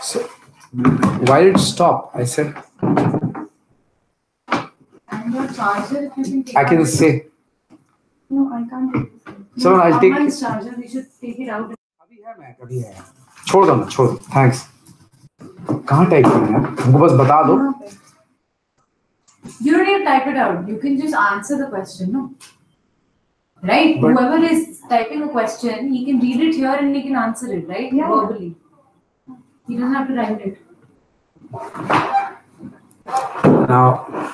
So why did it stop? I said. And your charger, if you can take I can out. say. No, I can't take it. So I'll take. Aman's charger, we should take it out. अभी है मैं अभी है. छोड़ दो ना छोड़. Thanks. कहाँ टाइप करना है? हमको बस बता दो. You don't need to type it out. You can just answer the question, no? Right? But whoever is typing a question, he can read it here and he can answer it, right? Yeah. Verbally. He doesn't have to write it. now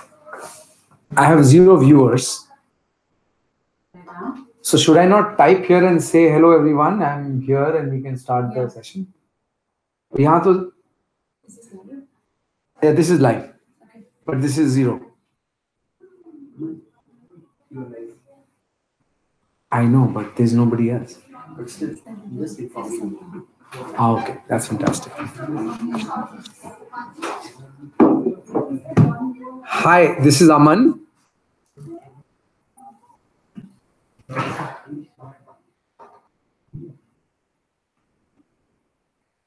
I have 0 viewers. So should I not type here and say hello everyone? I'm here and we can start the session. यहाँ तो yeah, this is live, but this is 0. I know, but there's nobody else. But still, just inform me. Okay, that's fantastic. Hi, this is Aman.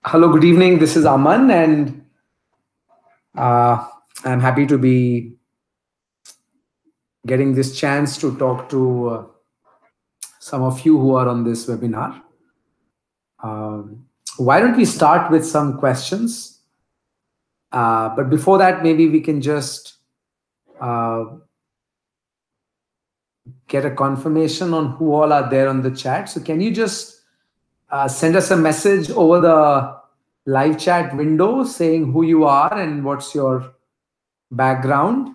Hello, good evening. This is Aman, and I'm happy to be getting this chance to talk to some of you who are on this webinar. Why don't we start with some questions? But before that, maybe we can just get a confirmation on who all are there on the chat. So can you just send us a message over the live chat window saying who you are and what's your background?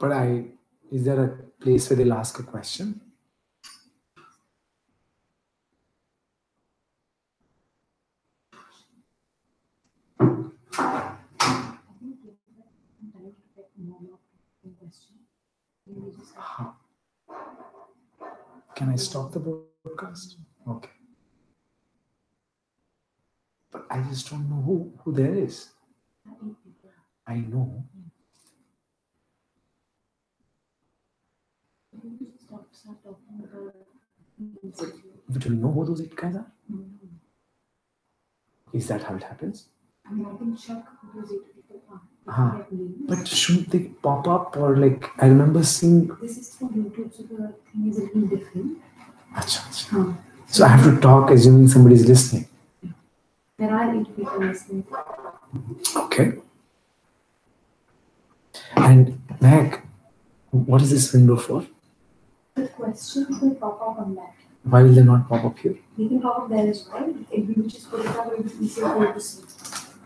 But is there a place where they'll ask a question? Can I stop the broadcast? Okay. But I just don't know who there is. I know. But do you know who those 8 guys are? Is that how it happens? I mean, I can check who those 8 people are. But shouldn't they pop up, or like I remember seeing? This is for YouTube, so the thing is a little different. Achha. So I have to talk assuming somebody's listening. There are 8 people listening. Okay. And Meg, what is this window for? The questions will pop up on that. Why will they not pop up here? They can pop up there as well. If we just put it up, it will be easier for you to see.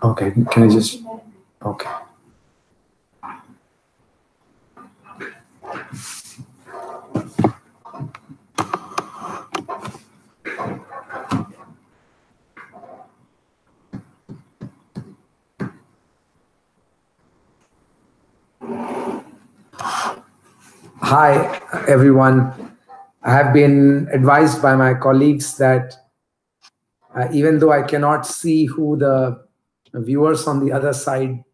Okay, can I just? Okay. Hi, everyone. I have been advised by my colleagues that even though I cannot see who the viewers on the other side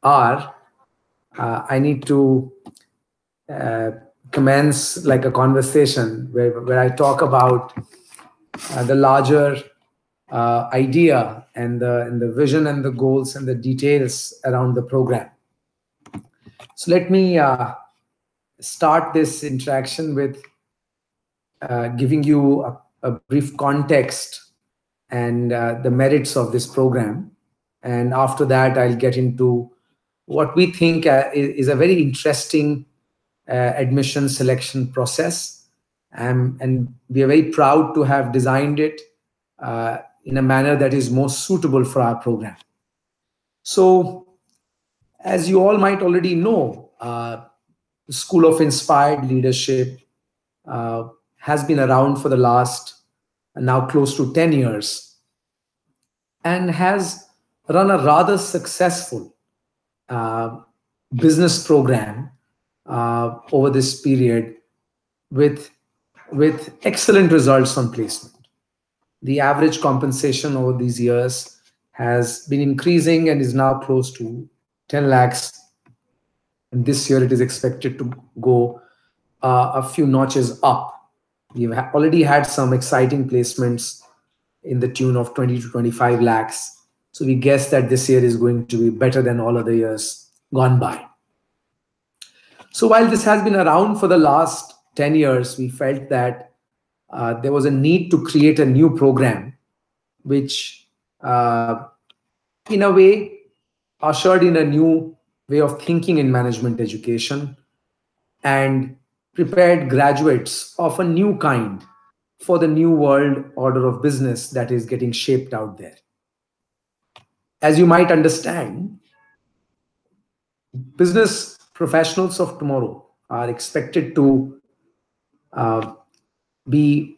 are, I need to uh, commence like a conversation where I talk about the larger idea and the vision and the goals and the details around the program. So let me start this interaction with giving you a brief context and the merits of this program. And after that, I'll get into what we think is a very interesting admission selection process. And we are very proud to have designed it in a manner that is most suitable for our program. So, as you all might already know, the School of Inspired Leadership has been around for the last now close to 10 years and has run a rather successful uh, business program over this period with excellent results on placement. The average compensation over these years has been increasing and is now close to 10 lakhs. And this year it is expected to go a few notches up. We've already had some exciting placements in the tune of 20 to 25 lakhs. So we guess that this year is going to be better than all other years gone by. So while this has been around for the last 10 years, we felt that there was a need to create a new program which, in a way, ushered in a new way of thinking in management education and prepared graduates of a new kind for the new world order of business that is getting shaped out there. As you might understand, business professionals of tomorrow are expected to uh, be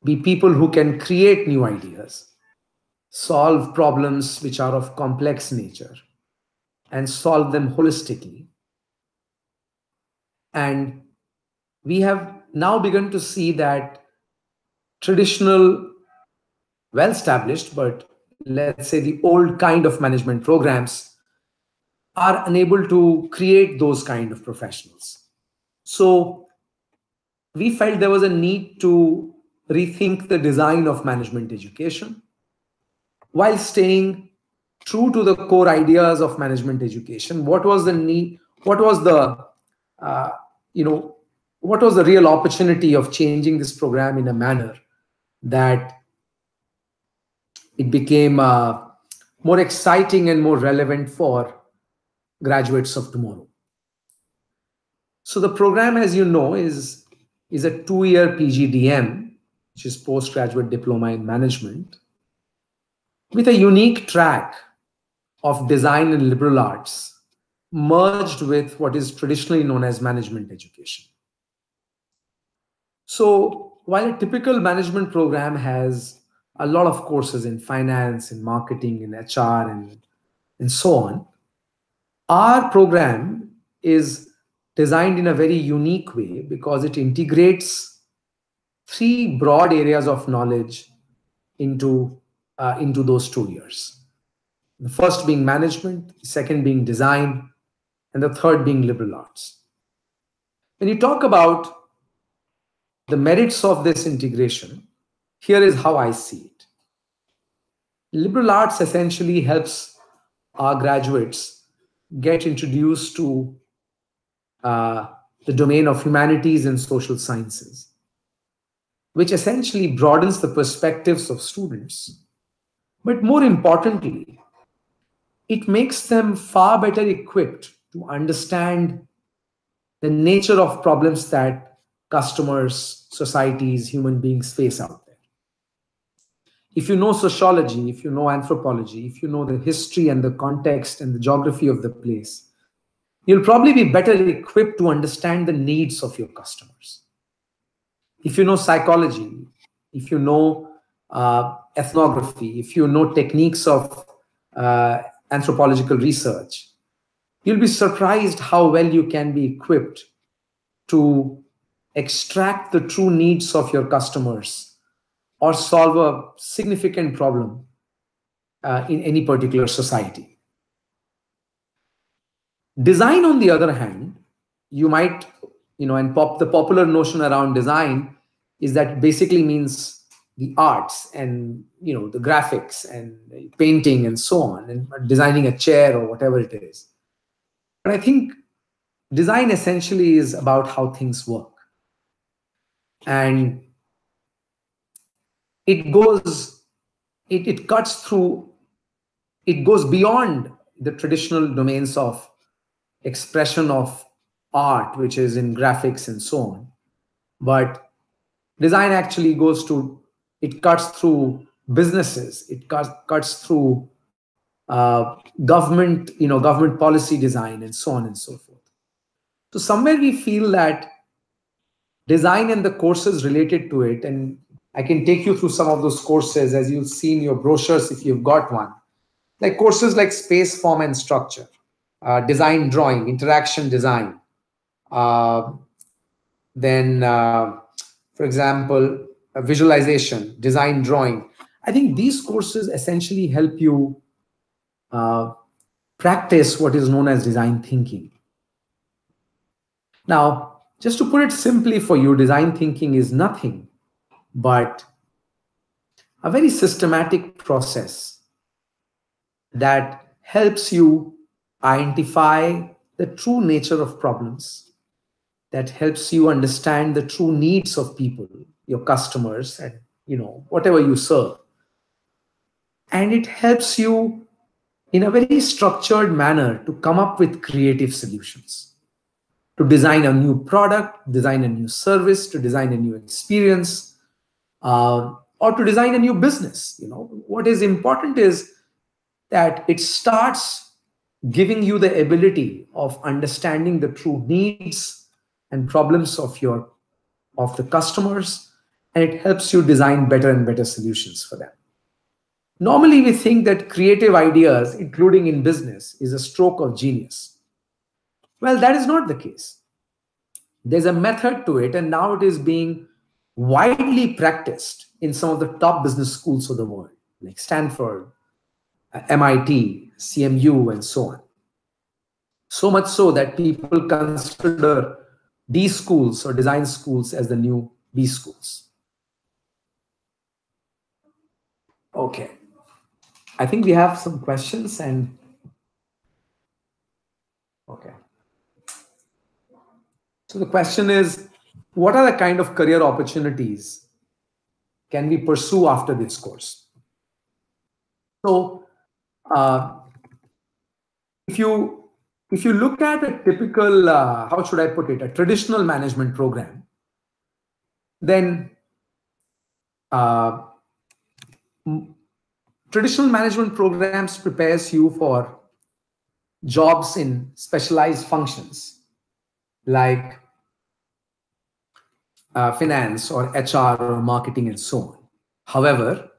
people who can create new ideas, solve problems which are of complex nature, and solve them holistically. And we have now begun to see that traditional, well established, but let's say the old kind of management programs are unable to create those kind of professionals. So we felt there was a need to rethink the design of management education while staying true to the core ideas of management education. What was the need? What was the uh, you know what was the real opportunity of changing this program in a manner that it became more exciting and more relevant for graduates of tomorrow? So the program, as you know, is a 2-year PGDM, which is postgraduate diploma in management, with a unique track of design and liberal arts merged with what is traditionally known as management education. So while a typical management program has a lot of courses in finance, in marketing, in HR, and so on, our program is designed in a very unique way because it integrates three broad areas of knowledge into those 2 years. The first being management, the second being design, and the third being liberal arts. When you talk about the merits of this integration, here is how I see it. Liberal arts essentially helps our graduates get introduced to uh, the domain of humanities and social sciences, which essentially broadens the perspectives of students. But more importantly, it makes them far better equipped to understand the nature of problems that customers, societies, human beings face out there. If you know sociology, if you know anthropology, if you know the history and the context and the geography of the place, you'll probably be better equipped to understand the needs of your customers. If you know psychology, if you know ethnography, if you know techniques of uh, anthropological research, you'll be surprised how well you can be equipped to extract the true needs of your customers or solve a significant problem in any particular society. Design, on the other hand, you might, and the popular notion around design is that basically means the arts and the graphics and painting and so on, and designing a chair or whatever it is. But I think design essentially is about how things work, and it goes, it cuts through, it goes beyond the traditional domains of expression of art, which is in graphics and so on. But design actually goes to, it cuts through businesses, it cuts through government, government policy design and so on and so forth. So somewhere we feel that design and the courses related to it, and I can take you through some of those courses as you'll see in your brochures if you've got one, like courses like space, form, and structure, design drawing, interaction design, uh, then, for example, visualization, design drawing. I think these courses essentially help you uh, practice what is known as design thinking. Now, just to put it simply for you, design thinking is nothing but a very systematic process that helps you identify the true nature of problems, that helps you understand the true needs of people, your customers, and whatever you serve. And it helps you in a very structured manner to come up with creative solutions, to design a new product, design a new service, to design a new experience, or to design a new business. What is important is that it starts giving you the ability of understanding the true needs and problems of the customers, and it helps you design better and better solutions for them. Normally we think that creative ideas, including in business, is a stroke of genius. Well, that is not the case. There's a method to it, and now it is being widely practiced in some of the top business schools of the world, like Stanford, MIT, CMU, and so on. So much so that people consider D schools or design schools as the new B schools. Okay. I think we have some questions, and okay. So the question is, what are the kind of career opportunities can we pursue after this course? So uh, if you if you look at a typical, how should I put it, a traditional management program, then uh, traditional management programs prepares you for jobs in specialized functions like finance or HR or marketing and so on. However,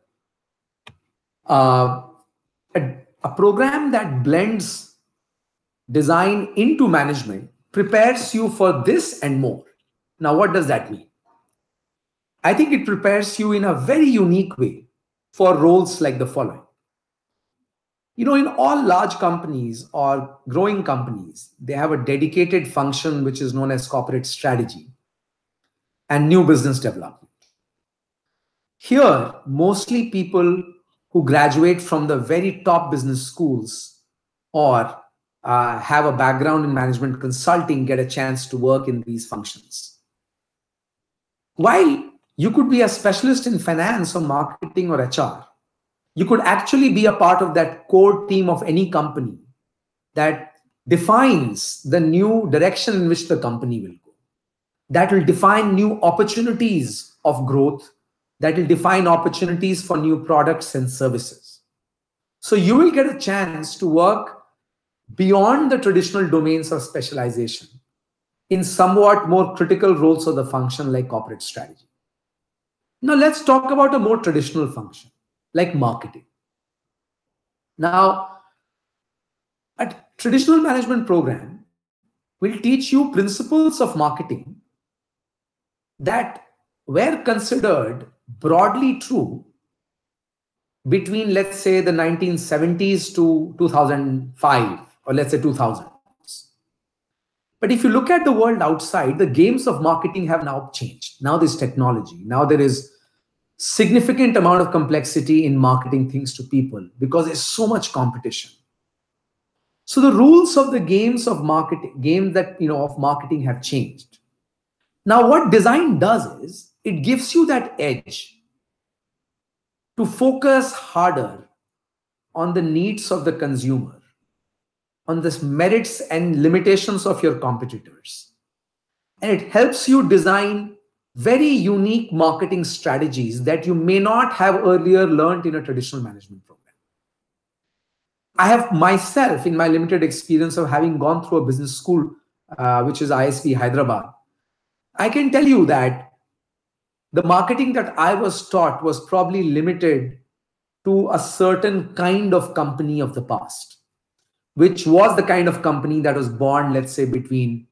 uh, a program that blends design into management prepares you for this and more. Now, what does that mean? I think it prepares you in a very unique way for roles like the following. In all large companies or growing companies, they have a dedicated function which is known as corporate strategy and new business development. Here, mostly people who graduate from the very top business schools or have a background in management consulting get a chance to work in these functions. While you could be a specialist in finance or marketing or HR, you could actually be a part of that core team of any company that defines the new direction in which the company will go. That will define new opportunities of growth, that will define opportunities for new products and services. So you will get a chance to work beyond the traditional domains of specialization in somewhat more critical roles of the function like corporate strategy. Now let's talk about a more traditional function like marketing. Now, a traditional management program will teach you principles of marketing that were considered broadly true between, let's say, the 1970s to 2005, or let's say 2000s. But if you look at the world outside, the games of marketing have now changed. Now there's technology. Now there is significant amount of complexity in marketing things to people because there's so much competition. So the rules of the games of marketing, games that of marketing have changed. Now, what design does is it gives you that edge to focus harder on the needs of the consumer, on the merits and limitations of your competitors. And it helps you design very unique marketing strategies that you may not have earlier learned in a traditional management program. I have myself, in my limited experience of having gone through a business school, which is ISB Hyderabad, I can tell you that the marketing that I was taught was probably limited to a certain kind of company of the past, which was the kind of company that was born, let's say, between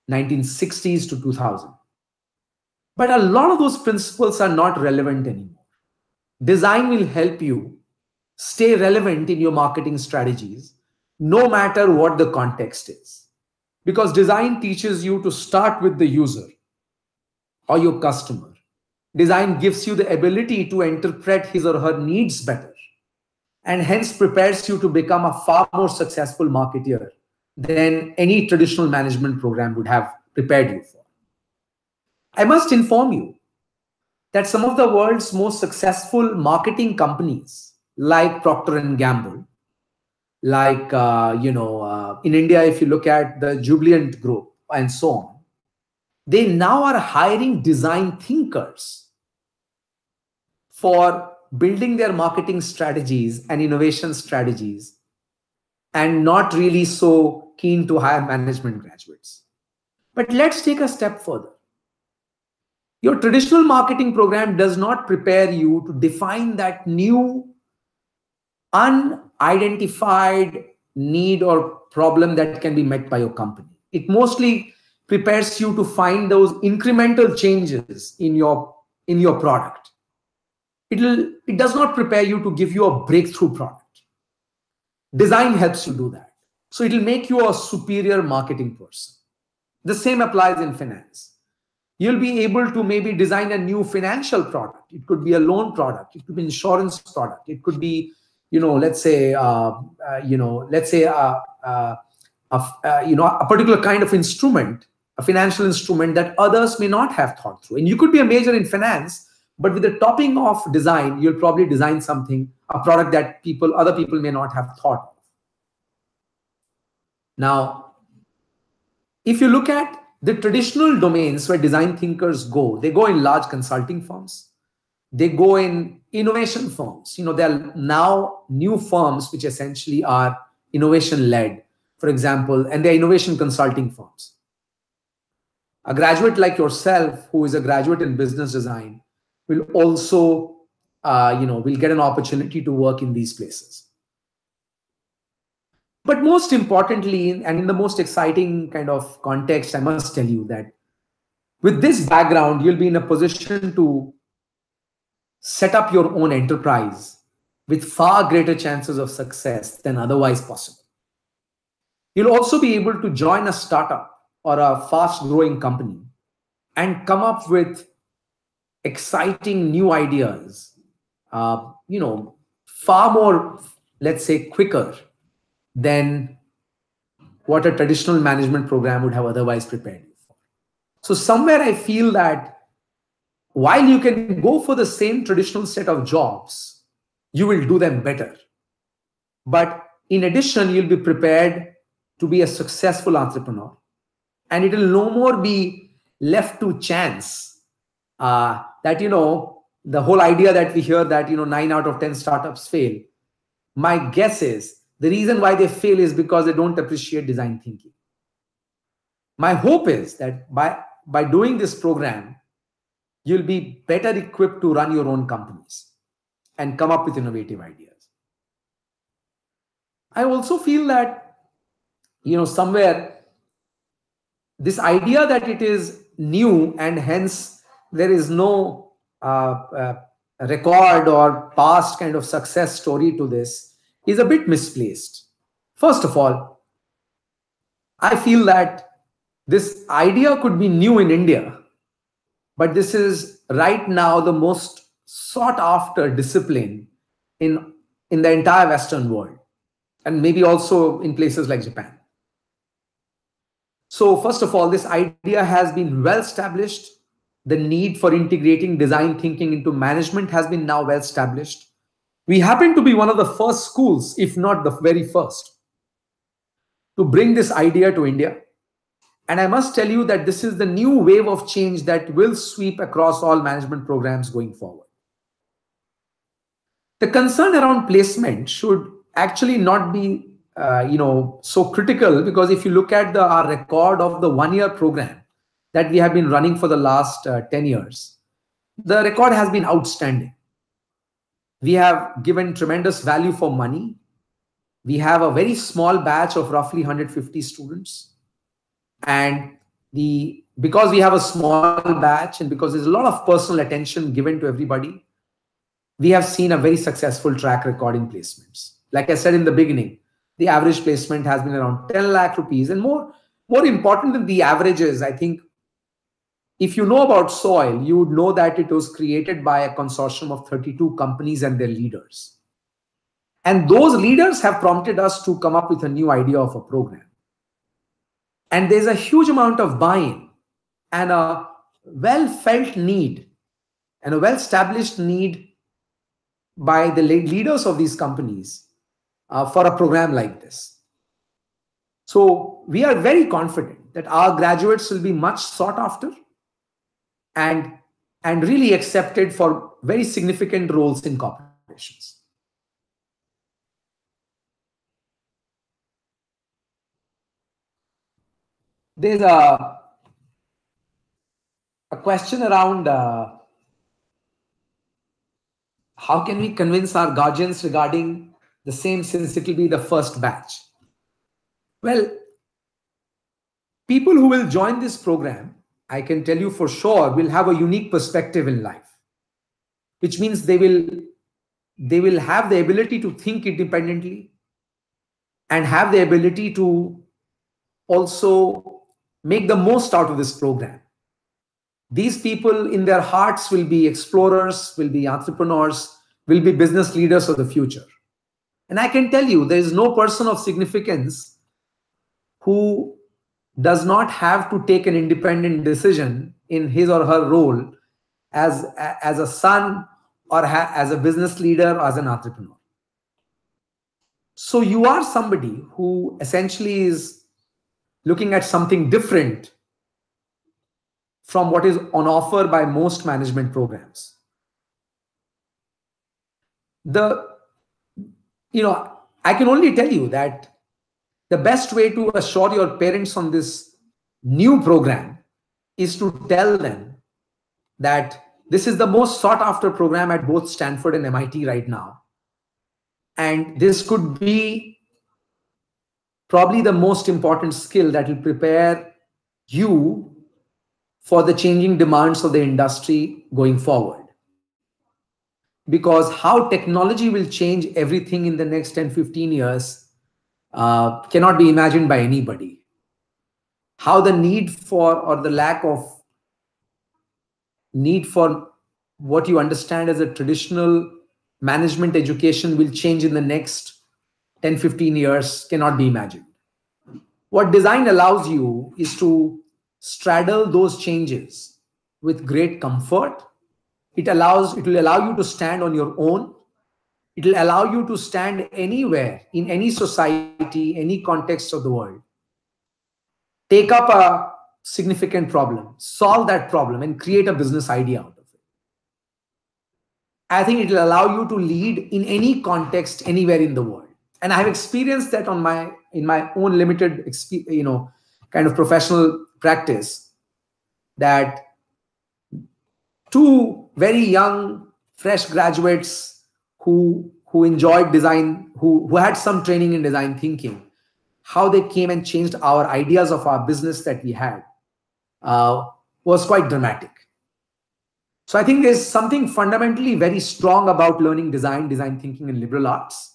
1960s to 2000. But a lot of those principles are not relevant anymore. Design will help you stay relevant in your marketing strategies, no matter what the context is. Because design teaches you to start with the user or your customer. Design gives you the ability to interpret his or her needs better, and hence prepares you to become a far more successful marketeer than any traditional management program would have prepared you for. I must inform you that some of the world's most successful marketing companies, like Procter and Gamble, like in India, if you look at the Jubilant Group and so on, they now are hiring design thinkers for building their marketing strategies and innovation strategies, and not really so keen to hire management graduates. But let's take a step further. Your traditional marketing program does not prepare you to define that new unidentified need or problem that can be met by your company. It mostly prepares you to find those incremental changes in your product. It does not prepare you to give you a breakthrough product. Design helps you do that. So it'll make you a superior marketing person. The same applies in finance. You'll be able to maybe design a new financial product. It could be a loan product. It could be insurance product. It could be, let's say, a particular kind of instrument, a financial instrument that others may not have thought through. And you could be a major in finance, but with the topping of design, you'll probably design something, a product that other people may not have thought of. Now, if you look at the traditional domains where design thinkers go, they go in large consulting firms. They go in innovation firms. There are now new firms which essentially are innovation led, for example, and they're innovation consulting firms. A graduate like yourself, who is a graduate in business design, will also, will get an opportunity to work in these places. But most importantly, and in the most exciting kind of context, I must tell you that with this background, you'll be in a position to set up your own enterprise with far greater chances of success than otherwise possible. You'll also be able to join a startup or a fast growing company and come up with exciting new ideas, far more, let's say, quicker than what a traditional management program would have otherwise prepared you for. So somewhere I feel that while you can go for the same traditional set of jobs, you will do them better. But in addition, you'll be prepared to be a successful entrepreneur. And it will no more be left to chance that, the whole idea that we hear that, 9 out of 10 startups fail. My guess is the reason why they fail is because they don't appreciate design thinking. My hope is that by doing this program, you'll be better equipped to run your own companies and come up with innovative ideas. I also feel that, somewhere this idea that it is new and hence there is no record or past kind of success story to this is a bit misplaced. First of all, I feel that this idea could be new in India, but this is right now the most sought after discipline in the entire Western world, and maybe also in places like Japan. So first of all, this idea has been well established. The need for integrating design thinking into management has been now well established. We happen to be one of the first schools, if not the very first, to bring this idea to India. And I must tell you that this is the new wave of change that will sweep across all management programs going forward. The concern around placement should actually not be so critical, because if you look at our record of the 1 year program that we have been running for the last 10 years, the record has been outstanding. We have given tremendous value for money. We have a very small batch of roughly 150 students. And because we have a small batch and because there's a lot of personal attention given to everybody, we have seen a very successful track record in placements. Like I said in the beginning, the average placement has been around 10 lakh rupees. And more important than the averages, I think, if you know about Soil, you would know that it was created by a consortium of 32 companies and their leaders. And those leaders have prompted us to come up with a new idea of a program. And there's a huge amount of buy-in and a well-felt need and a well-established need by the leaders of these companies for a program like this. So we are very confident that our graduates will be much sought after and really accepted for very significant roles in corporations. There's a question around how can we convince our guardians regarding the same, since it will be the first batch? Well, people who will join this program, I can tell you for sure, will have a unique perspective in life, which means they will have the ability to think independently and have the ability to also make the most out of this program. These people in their hearts will be explorers, will be entrepreneurs, will be business leaders of the future. And I can tell you, there is no person of significance who does not have to take an independent decision in his or her role as a son or as a business leader or as an entrepreneur. So you are somebody who essentially is looking at something different from what is on offer by most management programs. I can only tell you that The best way to assure your parents on this new program is to tell them that this is the most sought after program at both Stanford and MIT right now. And this could be probably the most important skill that will prepare you for the changing demands of the industry going forward. Because how technology will change everything in the next 10, 15 years cannot be imagined by anybody. How the need for or the lack of need for what you understand as a traditional management education will change in the next 10, 15 years cannot be imagined. What design allows you is to straddle those changes with great comfort. It will allow you to stand on your own. It will allow you to stand anywhere in any society, any context of the world. Take up a significant problem, solve that problem, and create a business idea out of it. I think it will allow you to lead in any context anywhere in the world. And I have experienced that in my own limited kind of professional practice, that two very young fresh graduates who enjoyed design, who had some training in design thinking, how they came and changed our ideas of our business that we had was quite dramatic. So I think there's something fundamentally very strong about learning design thinking, and liberal arts.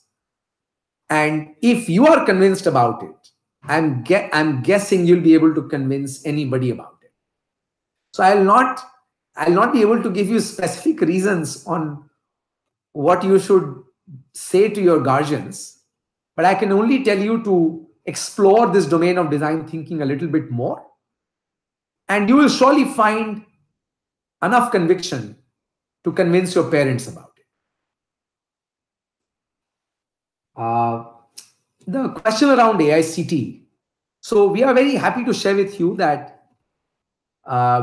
And if you are convinced about it, I'm guessing you'll be able to convince anybody about it. So I'll not be able to give you specific reasons on what you should say to your guardians, but I can only tell you to explore this domain of design thinking a little bit more, and you will surely find enough conviction to convince your parents about it. The question around AICT. So we are very happy to share with you that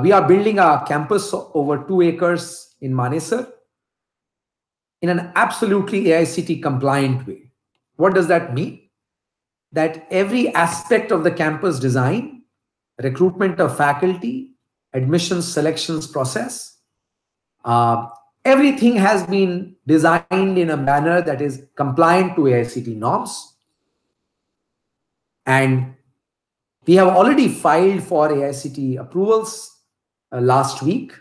we are building a campus over 2 acres in Manesar in an absolutely AICT compliant way. What does that mean? That every aspect of the campus design, recruitment of faculty, admissions, selections process, uh, everything has been designed in a manner that is compliant to AICT norms. And we have already filed for AICT approvals last week.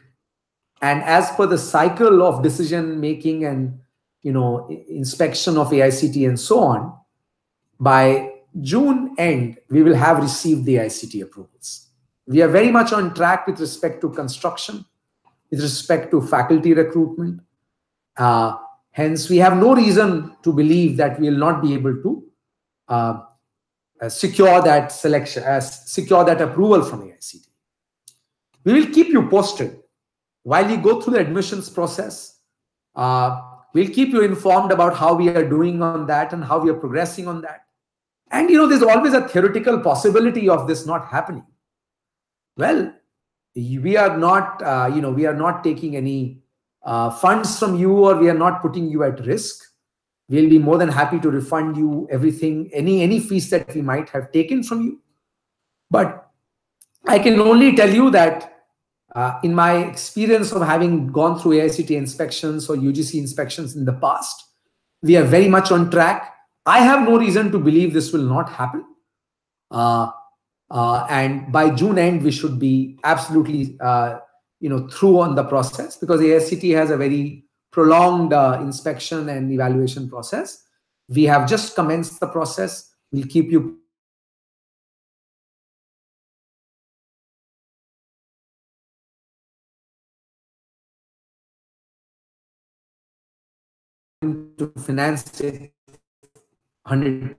And as per the cycle of decision making and inspection of AICT and so on, by June end, we will have received the AICT approvals. We are very much on track with respect to construction, with respect to faculty recruitment. Hence, we have no reason to believe that we will not be able to secure that selection, secure that approval from AICT. We will keep you posted while you go through the admissions process. We'll keep you informed about how we are doing on that and how we are progressing on that. And there's always a theoretical possibility of this not happening. Well, we are not, we are not taking any funds from you, or we are not putting you at risk. We'll be more than happy to refund you everything, any fees that we might have taken from you. But I can only tell you that in my experience of having gone through AICT inspections or UGC inspections in the past, we are very much on track. I have no reason to believe this will not happen. And by June end, we should be absolutely through on the process, because AICT has a very prolonged inspection and evaluation process. We have just commenced the process. We'll keep you to finance it 100.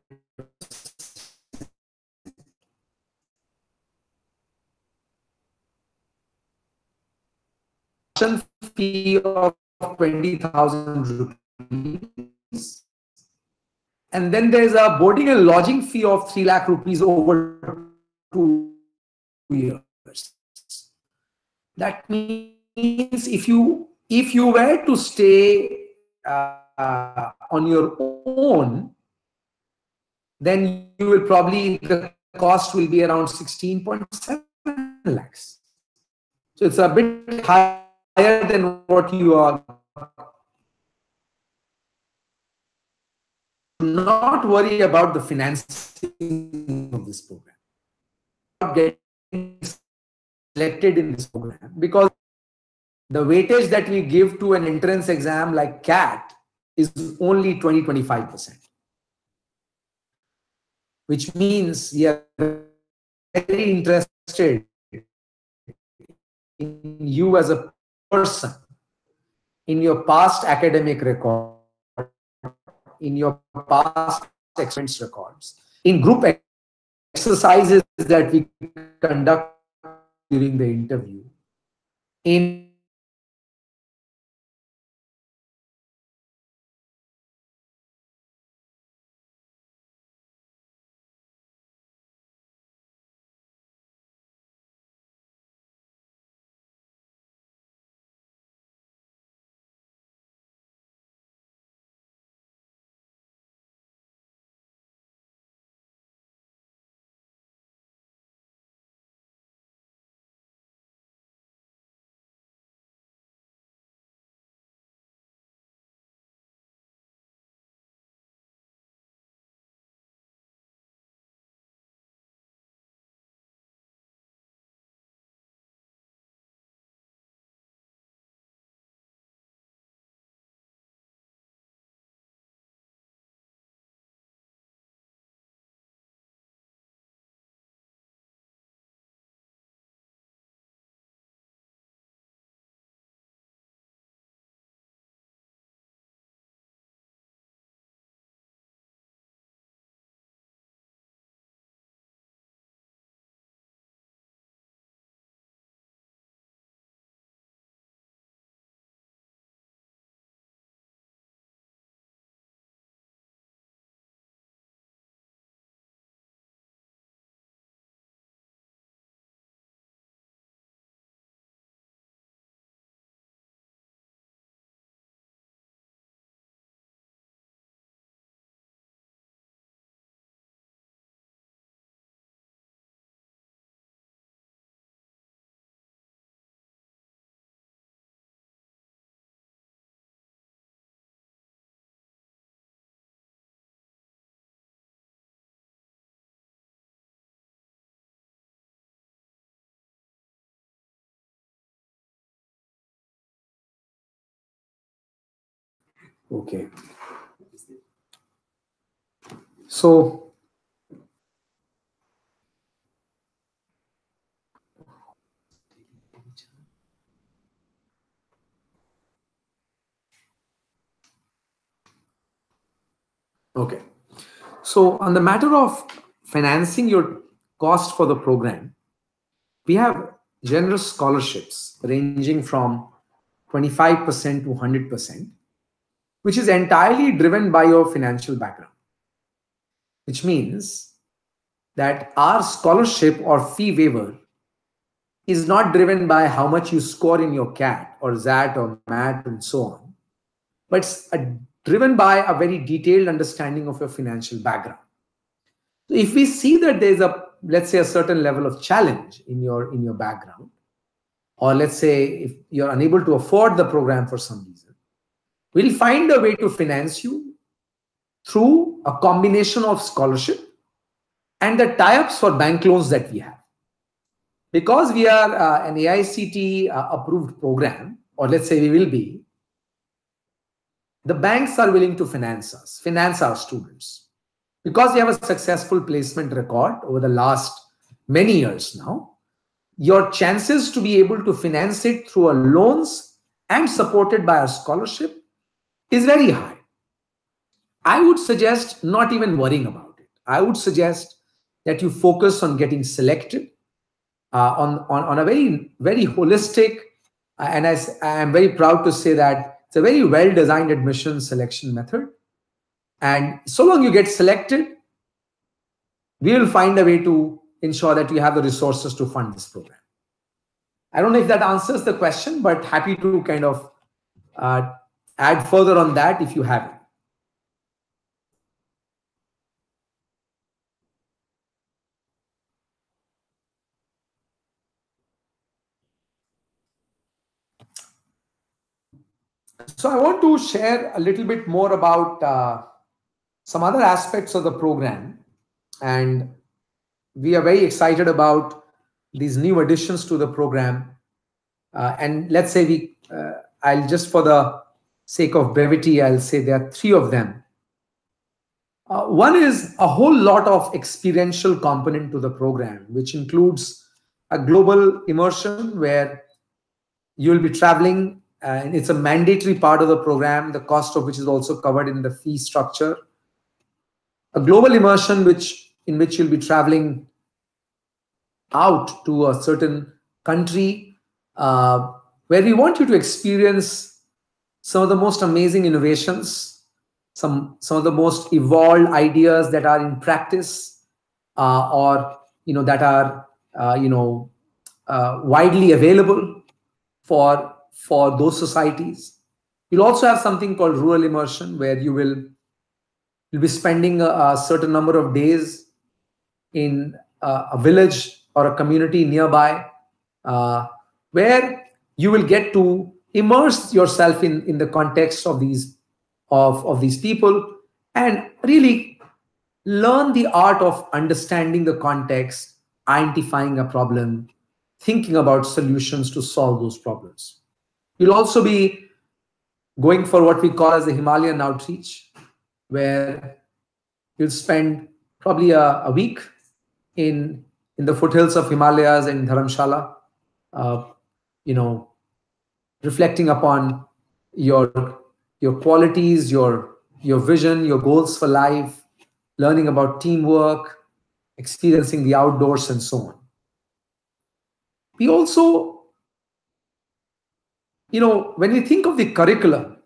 Fee of 20,000 rupees, and then there's a boarding and lodging fee of 3 lakh rupees over 2 years. That means if you were to stay on your own, then you will probably, the cost will be around 16.7 lakhs. So it's a bit higher than what you are. Not worry about the financing of this program. About getting selected in this program, because the weightage that we give to an entrance exam like CAT is only 20-25%, which means we are very interested in you as a person, in your past academic record, in your past experience records, in group exercises that we conduct during the interview, in okay. So okay. So on the matter of financing your cost for the program, we have generous scholarships ranging from 25% to 100%, which is entirely driven by your financial background, which means that our scholarship or fee waiver is not driven by how much you score in your CAT or ZAT or MAT and so on, but it's driven by a very detailed understanding of your financial background. So if we see that there's a, let's say, a certain level of challenge in your background, or let's say if you're unable to afford the program for some reason, we'll find a way to finance you through a combination of scholarship and the tie-ups for bank loans that we have. Because we are an AICTE approved program, or let's say we will be, the banks are willing to finance our students. Because we have a successful placement record over the last many years now, your chances to be able to finance it through a loans and supported by a scholarship is very high. I would suggest not even worrying about it. I would suggest that you focus on getting selected on a very, very holistic, and I am very proud to say that it's a very well-designed admission selection method. And so long you get selected, we will find a way to ensure that you have the resources to fund this program. I don't know if that answers the question, but happy to kind of uh, add further on that if you have it. So I want to share a little bit more about some other aspects of the program, and we are very excited about these new additions to the program. And let's say I'll just for the sake of brevity, I'll say there are three of them. One is a whole lot of experiential component to the program, which includes a global immersion where you will be traveling, and it's a mandatory part of the program, the cost of which is also covered in the fee structure. A global immersion in which you'll be traveling out to a certain country, where we want you to experience some of the most amazing innovations, some of the most evolved ideas that are in practice, or that are widely available for those societies. You'll also have something called rural immersion, where you'll be spending a certain number of days in a village or a community nearby, uh, where you will get to immerse yourself in the context of these people, and really learn the art of understanding the context, identifying a problem, thinking about solutions to solve those problems. You'll also be going for what we call as the Himalayan outreach, where you'll spend probably a week in the foothills of Himalayas in Dharamshala, uh, you know, reflecting upon your your qualities, your vision, your goals for life, learning about teamwork, experiencing the outdoors, and so on. We also, when we think of the curriculum,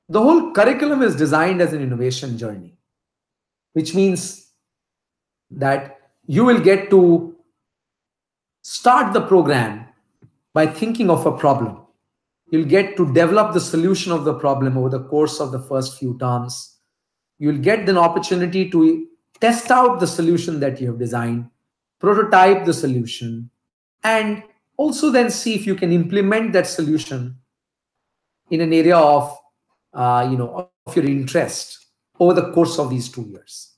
the whole curriculum is designed as an innovation journey, which means that you will get to start the program by thinking of a problem. You'll get to develop the solution of the problem over the course of the first few terms. You'll get an opportunity to test out the solution that you have designed, prototype the solution, and also then see if you can implement that solution in an area of your interest over the course of these 2 years.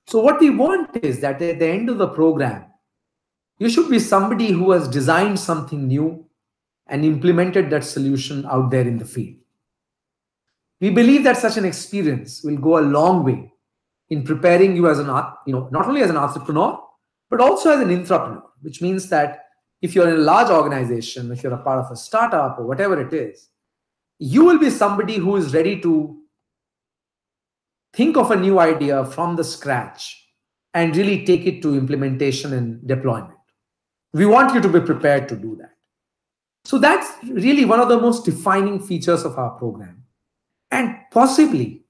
So what we want is that at the end of the program, you should be somebody who has designed something new and implemented that solution out there in the field. We believe that such an experience will go a long way in preparing you as not only as an entrepreneur, but also as an intrapreneur, which means that if you're in a large organization, if you're a part of a startup or whatever it is, you will be somebody who is ready to think of a new idea from the scratch and really take it to implementation and deployment. We want you to be prepared to do that. So that's really one of the most defining features of our program. And possibly,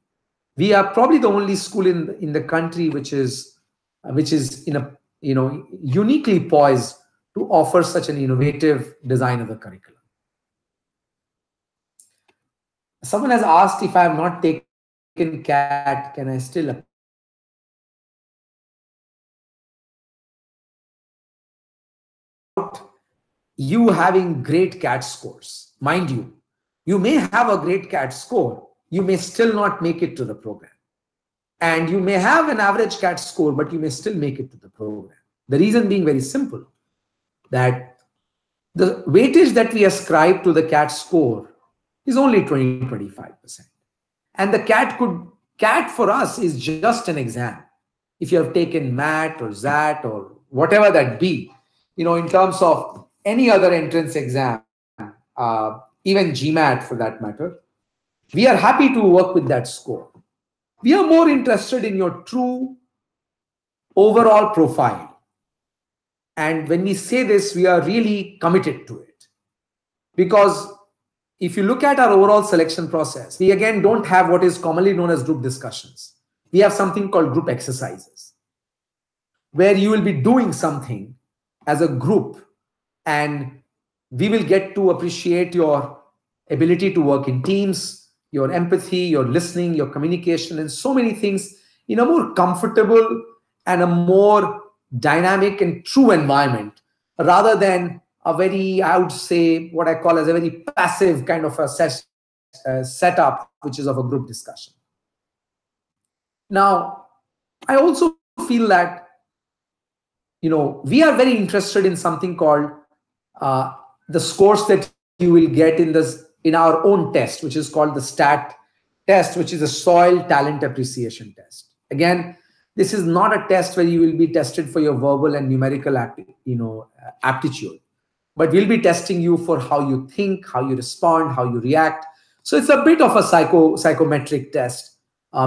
we are probably the only school in the country which is in a uniquely poised to offer such an innovative design of the curriculum. Someone has asked if I have not taken CAT, can I still apply? You having great CAT scores. Mind you, you may have a great CAT score, you may still not make it to the program. And you may have an average CAT score, but you may still make it to the program. The reason being very simple, that the weightage that we ascribe to the CAT score is only 20-25%. And the CAT for us is just an exam. If you have taken MAT or ZAT or whatever that be, in terms of any other entrance exam, even GMAT for that matter, we are happy to work with that score. We are more interested in your true overall profile. And when we say this, we are really committed to it. Because if you look at our overall selection process, we again don't have what is commonly known as group discussions. We have something called group exercises, where you will be doing something as a group, and we will get to appreciate your ability to work in teams, your empathy, your listening, your communication, and so many things in a more comfortable and a more dynamic and true environment, rather than a very, I would say, what I call as a very passive kind of a session setup, which is of a group discussion. Now, I also feel that we are very interested in something called the scores that you will get in our own test, which is called the STAT test, which is a soil talent appreciation test. Again, this is not a test where you will be tested for your verbal and numerical aptitude, but we'll be testing you for how you think, how you respond, how you react. So it's a bit of a psychometric test,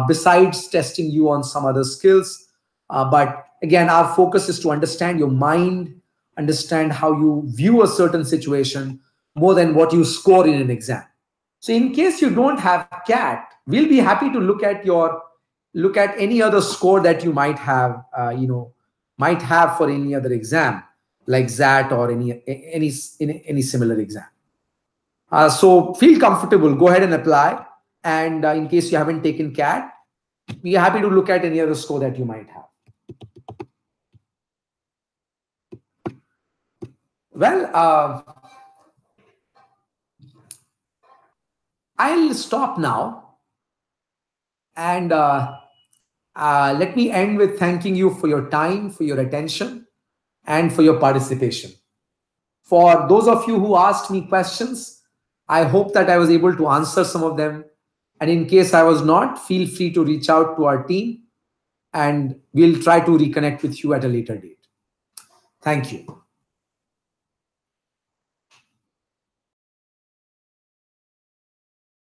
besides testing you on some other skills. But again, our focus is to understand your mind, understand how you view a certain situation more than what you score in an exam. So in case you don't have CAT, we'll be happy to look at any other score that you might have for any other exam, like XAT or any similar exam. So feel comfortable, go ahead and apply. And in case you haven't taken CAT, we are happy to look at any other score that you might have. Well, I'll stop now, and let me end with thanking you for your time, for your attention, and for your participation. For those of you who asked me questions, I hope that I was able to answer some of them. And in case I was not, feel free to reach out to our team, and we'll try to reconnect with you at a later date. Thank you.